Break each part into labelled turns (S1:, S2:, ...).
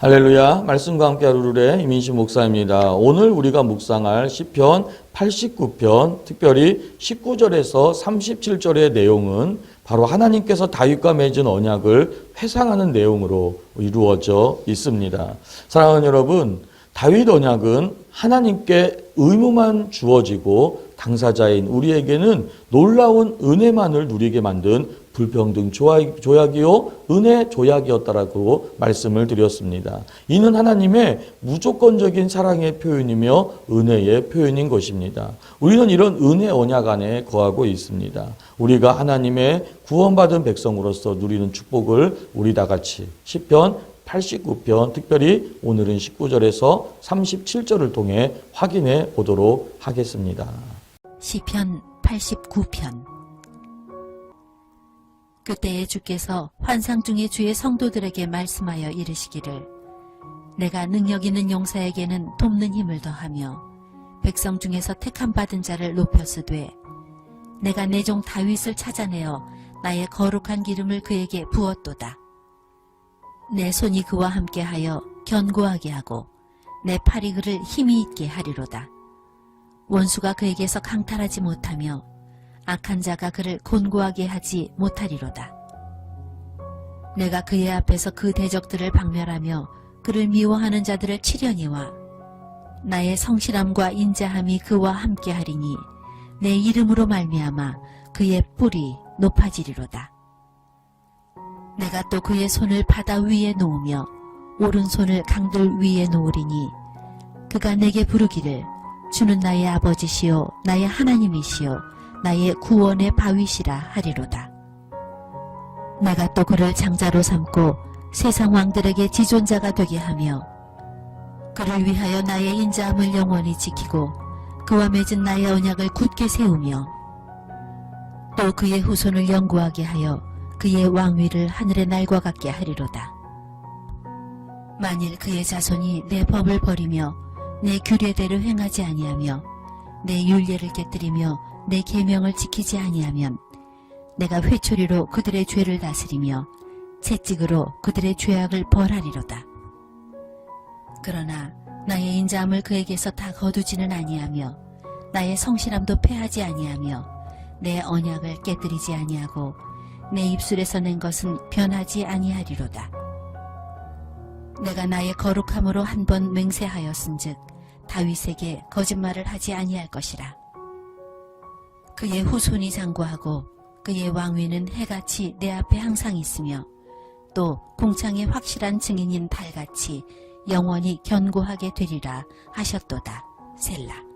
S1: 할렐루야. 말씀과 함께 하루를 이민식 목사입니다. 오늘 우리가 묵상할 시편 89편, 특별히 19절에서 37절의 내용은 바로 하나님께서 다윗과 맺은 언약을 회상하는 내용으로 이루어져 있습니다. 사랑하는 여러분, 다윗 언약은 하나님께 의무만 주어지고 당사자인 우리에게는 놀라운 은혜만을 누리게 만든 불평등 조약이요 은혜 조약이었다라고 말씀을 드렸습니다. 이는 하나님의 무조건적인 사랑의 표현이며 은혜의 표현인 것입니다. 우리는 이런 은혜 언약 안에 거하고 있습니다. 우리가 하나님의 구원받은 백성으로서 누리는 축복을 우리 다 같이 시편 89편, 특별히 오늘은 19절에서 37절을 통해 확인해 보도록 하겠습니다.
S2: 시편 89편. 그때에 주께서 환상 중에 주의 성도들에게 말씀하여 이르시기를, 내가 능력 있는 용사에게는 돕는 힘을 더하며 백성 중에서 택함 받은 자를 높였으되, 내가 내 종 다윗을 찾아내어 나의 거룩한 기름을 그에게 부었도다. 내 손이 그와 함께하여 견고하게 하고 내 팔이 그를 힘이 있게 하리로다. 원수가 그에게서 강탈하지 못하며 악한 자가 그를 곤고하게 하지 못하리로다. 내가 그의 앞에서 그 대적들을 박멸하며 그를 미워하는 자들을 치려니와 나의 성실함과 인자함이 그와 함께하리니 내 이름으로 말미암아 그의 뿔이 높아지리로다. 내가 또 그의 손을 바다 위에 놓으며 오른손을 강들 위에 놓으리니 그가 내게 부르기를, 주는 나의 아버지시요 나의 하나님이시요 나의 구원의 바위시라 하리로다. 내가 또 그를 장자로 삼고 세상 왕들에게 지존자가 되게 하며 그를 위하여 나의 인자함을 영원히 지키고 그와 맺은 나의 언약을 굳게 세우며 또 그의 후손을 영구하게 하여 그의 왕위를 하늘의 날과 같게 하리로다. 만일 그의 자손이 내 법을 버리며 내 규례대로 행하지 아니하며 내 율례를 깨뜨리며 내 계명을 지키지 아니하면 내가 회초리로 그들의 죄를 다스리며 채찍으로 그들의 죄악을 벌하리로다. 그러나 나의 인자함을 그에게서 다 거두지는 아니하며 나의 성실함도 패하지 아니하며 내 언약을 깨뜨리지 아니하고 내 입술에서 낸 것은 변하지 아니하리로다. 내가 나의 거룩함으로 한 번 맹세하였은즉 다윗에게 거짓말을 하지 아니할 것이라. 그의 후손이 장구하고 그의 왕위는 해같이 내 앞에 항상 있으며 또 궁창의 확실한 증인인 달같이 영원히 견고하게 되리라 하셨도다. 셀라.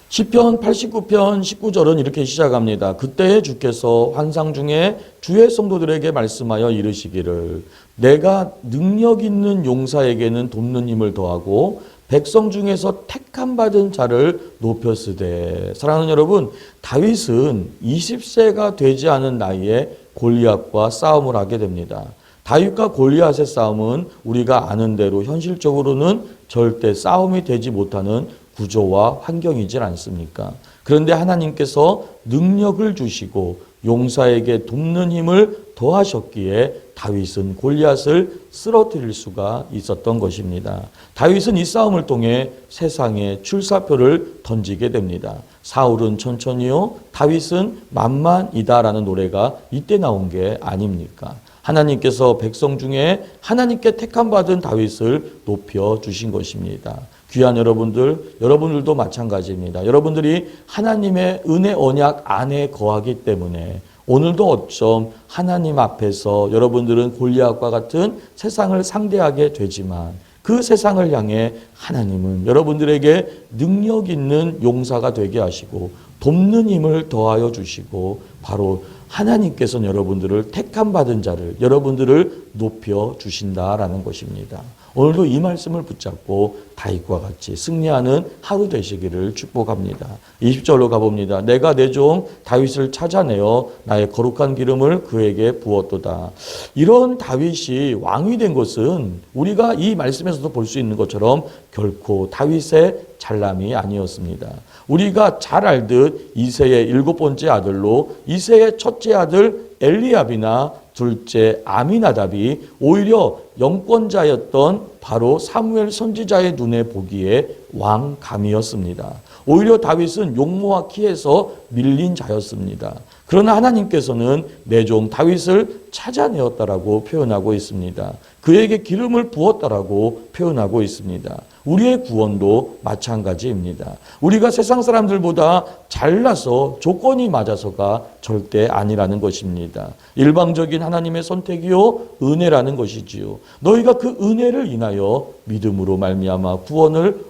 S1: 시편 89편 19절은 이렇게 시작합니다. 그때에 주께서 환상 중에 주의 성도들에게 말씀하여 이르시기를, 내가 능력 있는 용사에게는 돕는 힘을 더하고 백성 중에서 택함 받은 자를 높였으되. 사랑하는 여러분, 다윗은 20세가 되지 않은 나이에 골리앗과 싸움을 하게 됩니다. 다윗과 골리앗의 싸움은 우리가 아는 대로 현실적으로는 절대 싸움이 되지 못하는 구조와 환경이질 않습니까? 그런데 하나님께서 능력을 주시고 용사에게 돕는 힘을 더하셨기에 다윗은 골리앗을 쓰러뜨릴 수가 있었던 것입니다. 다윗은 이 싸움을 통해 세상에 출사표를 던지게 됩니다. 사울은 천천히요, 다윗은 만만이다라는 노래가 이때 나온 게 아닙니까? 하나님께서 백성 중에 하나님께 택함받은 다윗을 높여주신 것입니다. 귀한 여러분들, 여러분들도 마찬가지입니다. 여러분들이 하나님의 은혜 언약 안에 거하기 때문에 오늘도 어쩜 하나님 앞에서 여러분들은 골리앗과 같은 세상을 상대하게 되지만 그 세상을 향해 하나님은 여러분들에게 능력 있는 용사가 되게 하시고 돕는 힘을 더하여 주시고 바로 하나님께서는 여러분들을 택함 받은 자를, 여러분들을 높여 주신다라는 것입니다. 오늘도 이 말씀을 붙잡고 다윗과 같이 승리하는 하루 되시기를 축복합니다. 20절로 가봅니다. 내가 내 종 다윗을 찾아내어 나의 거룩한 기름을 그에게 부었도다. 이런 다윗이 왕이 된 것은 우리가 이 말씀에서도 볼 수 있는 것처럼 결코 다윗의 잘남이 아니었습니다. 우리가 잘 알듯 이새의 7번째 아들로 이새의 첫째 아들 엘리압이나 둘째 아미나답이 오히려 영권자였던 바로 사무엘 선지자의 눈에 보기에 왕감이었습니다. 오히려 다윗은 용모와 키에서 밀린 자였습니다. 그러나 하나님께서는 내 종 다윗을 찾아내었다라고 표현하고 있습니다. 그에게 기름을 부었다라고 표현하고 있습니다. 우리의 구원도 마찬가지입니다. 우리가 세상 사람들보다 잘나서 조건이 맞아서가 절대 아니라는 것입니다. 일방적인 하나님의 선택이요 은혜라는 것이지요. 너희가 그 은혜를 인하여 믿음으로 말미암아 구원을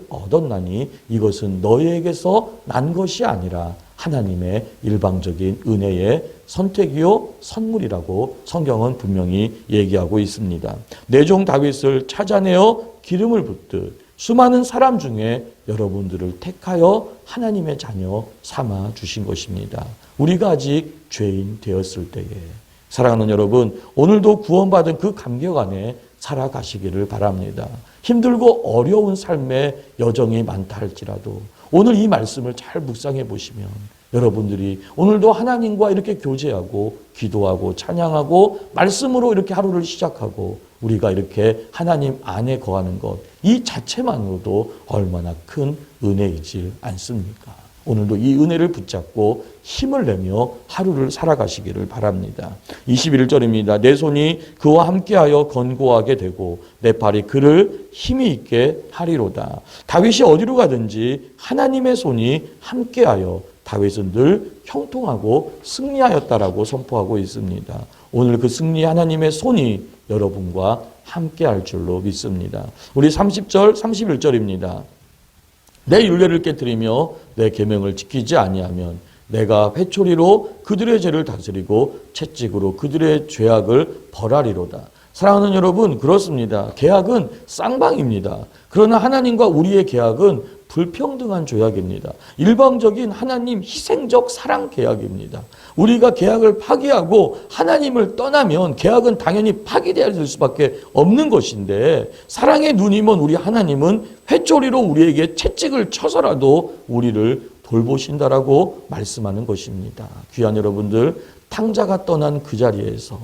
S1: 얻었나니 이것은 너희에게서 난 것이 아니라 하나님의 일방적인 은혜의 선택이요 선물이라고 성경은 분명히 얘기하고 있습니다. 내 종 다윗을 찾아내어 기름을 붓듯 수많은 사람 중에 여러분들을 택하여 하나님의 자녀 삼아 주신 것입니다. 우리가 아직 죄인 되었을 때에. 사랑하는 여러분, 오늘도 구원받은 그 감격 안에 살아가시기를 바랍니다. 힘들고 어려운 삶의 여정이 많다 할지라도 오늘 이 말씀을 잘 묵상해 보시면 여러분들이 오늘도 하나님과 이렇게 교제하고 기도하고 찬양하고 말씀으로 이렇게 하루를 시작하고 우리가 이렇게 하나님 안에 거하는 것, 이 자체만으로도 얼마나 큰 은혜이지 않습니까? 오늘도 이 은혜를 붙잡고 힘을 내며 하루를 살아가시기를 바랍니다. 21절입니다. 내 손이 그와 함께하여 건고하게 되고 내 팔이 그를 힘이 있게 하리로다. 다윗이 어디로 가든지 하나님의 손이 함께하여 다윗은 늘 형통하고 승리하였다라고 선포하고 있습니다. 오늘 그 승리 하나님의 손이 여러분과 함께할 줄로 믿습니다. 우리 30절, 31절입니다. 내 율례를 깨뜨리며 내 계명을 지키지 아니하면 내가 회초리로 그들의 죄를 다스리고 채찍으로 그들의 죄악을 벌하리로다. 사랑하는 여러분, 그렇습니다. 계약은 쌍방입니다. 그러나 하나님과 우리의 계약은 불평등한 조약입니다. 일방적인 하나님 희생적 사랑 계약입니다. 우리가 계약을 파기하고 하나님을 떠나면 계약은 당연히 파기될 수밖에 없는 것인데 사랑의 눈이 먼 우리 하나님은 회초리로 우리에게 채찍을 쳐서라도 우리를 돌보신다라고 말씀하는 것입니다. 귀한 여러분들, 탕자가 떠난 그 자리에서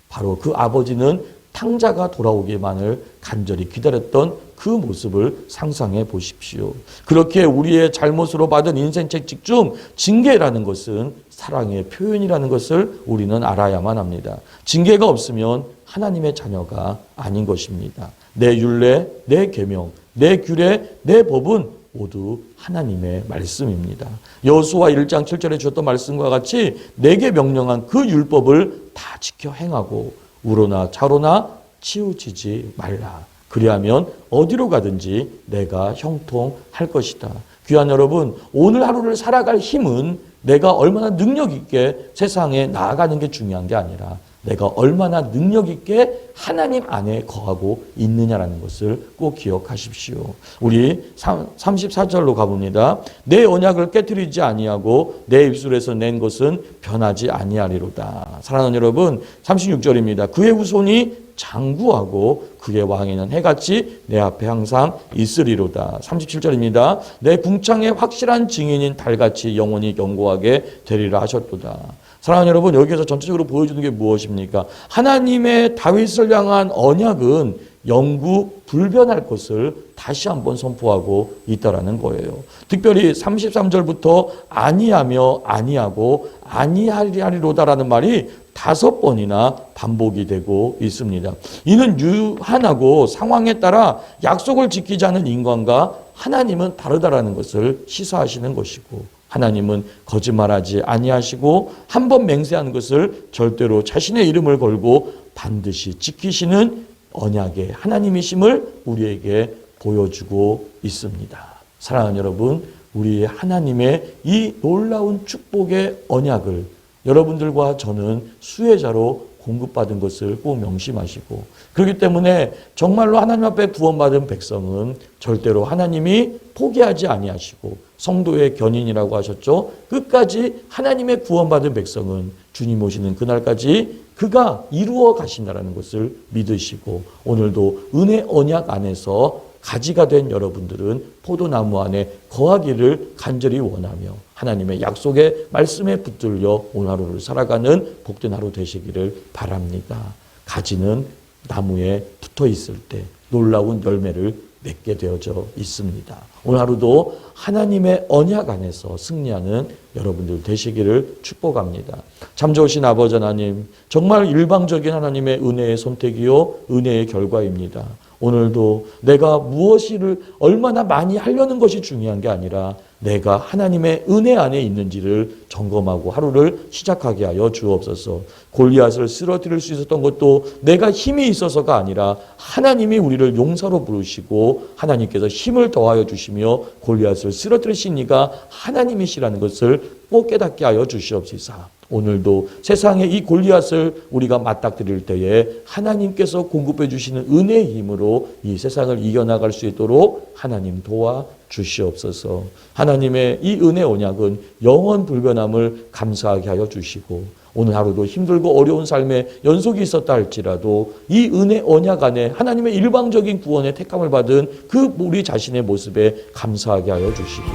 S1: 바로 그 아버지는 탕자가 돌아오기만을 간절히 기다렸던 그 모습을 상상해 보십시오. 그렇게 우리의 잘못으로 받은 인생 채찍 중 징계라는 것은 사랑의 표현이라는 것을 우리는 알아야만 합니다. 징계가 없으면 하나님의 자녀가 아닌 것입니다. 내 율례, 내 계명, 내 규례, 내 법은 모두 하나님의 말씀입니다. 여호수아 1장 7절에 주셨던 말씀과 같이 내게 명령한 그 율법을 다 지켜 행하고 우로나 좌로나 치우치지 말라. 그리하면 어디로 가든지 내가 형통할 것이다. 귀한 여러분, 오늘 하루를 살아갈 힘은 내가 얼마나 능력 있게 세상에 나아가는 게 중요한 게 아니라 내가 얼마나 능력 있게 하나님 안에 거하고 있느냐라는 것을 꼭 기억하십시오. 우리 34절로 가봅니다. 내 언약을 깨뜨리지 아니하고 내 입술에서 낸 것은 변하지 아니하리로다. 사랑하는 여러분, 36절입니다. 그의 후손이 장구하고 그의 왕에는 해같이 내 앞에 항상 있으리로다. 37절입니다. 내 궁창의 확실한 증인인 달같이 영원히 견고하게 되리라 하셨도다. 사랑하는 여러분, 여기에서 전체적으로 보여주는 게 무엇입니까? 하나님의 다윗을 향한 언약은 영구 불변할 것을 다시 한번 선포하고 있다라는 거예요. 특별히 33절부터 아니하며 아니하고 아니하리로다라는 말이 5번이나 반복이 되고 있습니다. 이는 유한하고 상황에 따라 약속을 지키지 않은 인간과 하나님은 다르다라는 것을 시사하시는 것이고 하나님은 거짓말하지 아니하시고 한 번 맹세한 것을 절대로 자신의 이름을 걸고 반드시 지키시는 언약의 하나님이심을 우리에게 보여주고 있습니다. 사랑하는 여러분, 우리 하나님의 이 놀라운 축복의 언약을 여러분들과 저는 수혜자로 공급받은 것을 꼭 명심하시고, 그렇기 때문에 정말로 하나님 앞에 구원받은 백성은 절대로 하나님이 포기하지 아니하시고 성도의 견인이라고 하셨죠. 끝까지 하나님의 구원받은 백성은 주님 오시는 그날까지 그가 이루어 가신다라는 것을 믿으시고 오늘도 은혜 언약 안에서 가지가 된 여러분들은 포도나무 안에 거하기를 간절히 원하며 하나님의 약속의 말씀에 붙들려 오늘 하루를 살아가는 복된 하루 되시기를 바랍니다. 가지는 나무에 붙어 있을 때 놀라운 열매를 맺게 되어져 있습니다. 오늘 하루도 하나님의 언약 안에서 승리하는 여러분들 되시기를 축복합니다. 참 좋으신 아버지 하나님, 정말 일방적인 하나님의 은혜의 선택이요 은혜의 결과입니다. 오늘도 내가 무엇을 얼마나 많이 하려는 것이 중요한 게 아니라 내가 하나님의 은혜 안에 있는지를 점검하고 하루를 시작하게 하여 주옵소서. 골리앗을 쓰러뜨릴 수 있었던 것도 내가 힘이 있어서가 아니라 하나님이 우리를 용사로 부르시고 하나님께서 힘을 더하여 주시며 골리앗을 쓰러뜨리신 이가 하나님이시라는 것을 꼭 깨닫게 하여 주시옵소서. 오늘도 세상의 이 골리앗을 우리가 맞닥뜨릴 때에 하나님께서 공급해 주시는 은혜의 힘으로 이 세상을 이겨나갈 수 있도록 하나님 도와 주시옵소서. 하나님의 이 은혜 언약은 영원 불변함을 감사하게 하여 주시고 오늘 하루도 힘들고 어려운 삶에 연속이 있었다 할지라도 이 은혜 언약 안에 하나님의 일방적인 구원의 택함을 받은 그 우리 자신의 모습에 감사하게 하여 주시고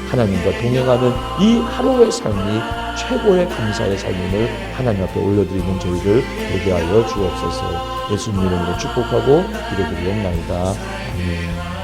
S1: 하나님과 동행하는 이 하루의 삶이 최고의 감사의 삶임을 하나님 앞에 올려드리는 저희들 되게 하여 주옵소서. 예수님 이름으로 축복하고 기도드리옵나이다. 아멘.